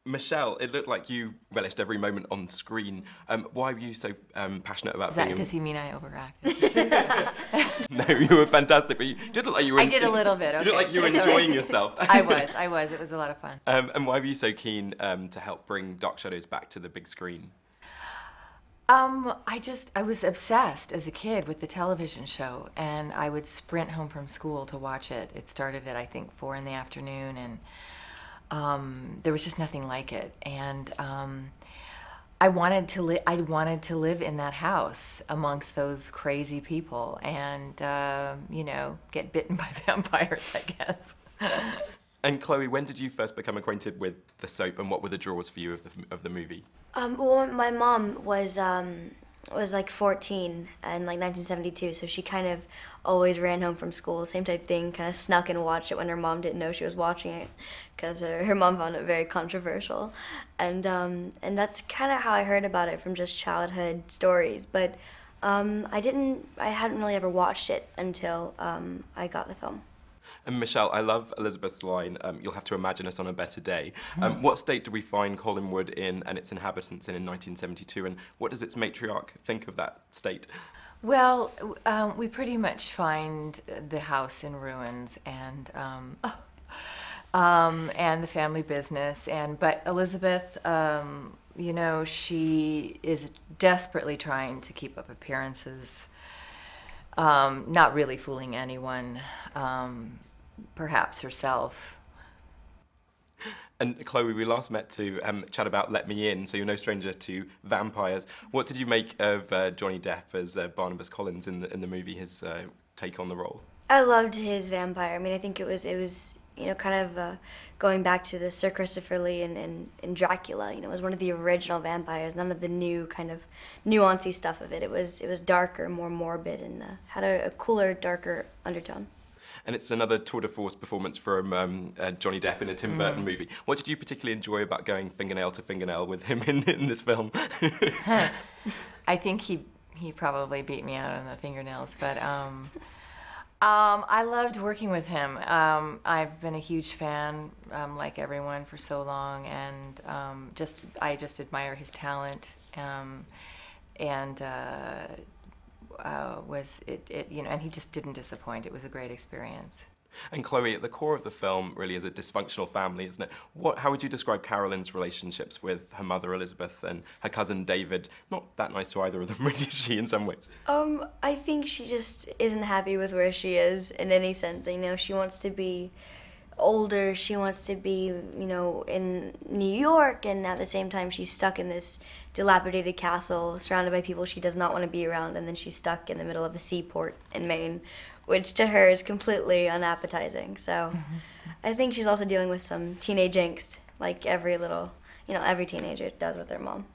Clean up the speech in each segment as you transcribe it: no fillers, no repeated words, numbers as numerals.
Michelle, it looked like you relished every moment on screen. Why were you so passionate about being Does he mean I overacted? No, you were fantastic, but you did look like you were... I did a little bit, okay. You looked like you were It's all enjoying right. yourself. I was. It was a lot of fun. And why were you so keen to help bring Dark Shadows back to the big screen? I was obsessed as a kid with the television show, and I would sprint home from school to watch it. It started at, I think, 4 in the afternoon, and there was just nothing like it. And I wanted to live in that house amongst those crazy people, and you know, get bitten by vampires, I guess. And Chloe, when did you first become acquainted with the soap, and what were the draws for you of the movie? Well, my mom was like 14 in like 1972, so she kind of always ran home from school, the same type of thing, kind of snuck and watched it when her mom didn't know she was watching it, because her mom found it very controversial, and that's kind of how I heard about it, from just childhood stories. But I hadn't really ever watched it until I got the film. And Michelle, I love Elizabeth's line, you'll have to imagine us on a better day. What state do we find Collinwood in and its inhabitants in 1972, and what does its matriarch think of that state? Well, we pretty much find the house in ruins, and the family business, but Elizabeth, you know, she is desperately trying to keep up appearances, not really fooling anyone, perhaps herself. And Chloe, we last met to chat about Let Me In, so you're no stranger to vampires. What did you make of Johnny Depp as Barnabas Collins in the movie, his take on the role? I loved his vampire. I mean, I think it was you know, kind of going back to the Sir Christopher Lee and Dracula. You know, it was one of the original vampires. None of the new kind of nuancy stuff of it. It was darker, more morbid, and had a cooler, darker undertone. And it's another tour de force performance from Johnny Depp in a Tim Burton movie. What did you particularly enjoy about going fingernail to fingernail with him in this film? I think he probably beat me out on the fingernails, but I loved working with him. I've been a huge fan, like everyone, for so long, and I just admire his talent, and you know, and he just didn't disappoint. It was a great experience. And Chloe, at the core of the film really is a dysfunctional family, isn't it? How would you describe Carolyn's relationships with her mother Elizabeth and her cousin David? Not that nice to either of them, really, is she, in some ways? I think she just isn't happy with where she is in any sense. You know, she wants to be older, she wants to be, you know, in New York, and at the same time she's stuck in this dilapidated castle surrounded by people she does not want to be around, and then she's stuck in the middle of a seaport in Maine, which to her is completely unappetizing. So I think she's also dealing with some teenage angst, like every teenager does with their mom.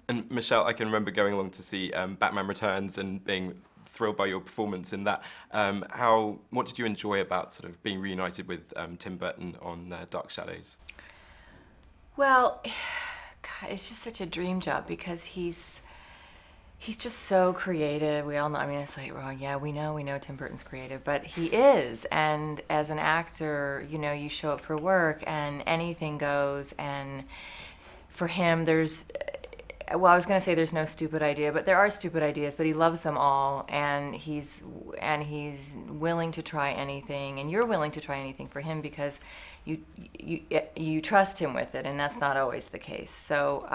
And Michelle, I can remember going along to see Batman Returns and being thrilled by your performance in that. What did you enjoy about sort of being reunited with Tim Burton on Dark Shadows? Well, God, it's just such a dream job, because he's just so creative. We all know, I mean, it's like, well, yeah, we know Tim Burton's creative, but he is. And as an actor, you know, you show up for work and anything goes. And for him, well, I was going to say there's no stupid idea, but there are stupid ideas, but he loves them all, and he's willing to try anything, and you're willing to try anything for him because you trust him with it, and that's not always the case. So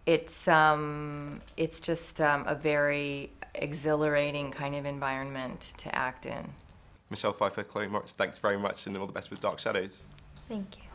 it's just a very exhilarating kind of environment to act in. Michelle Pfeiffer, Chloe Moritz, thanks very much, and all the best with Dark Shadows. Thank you.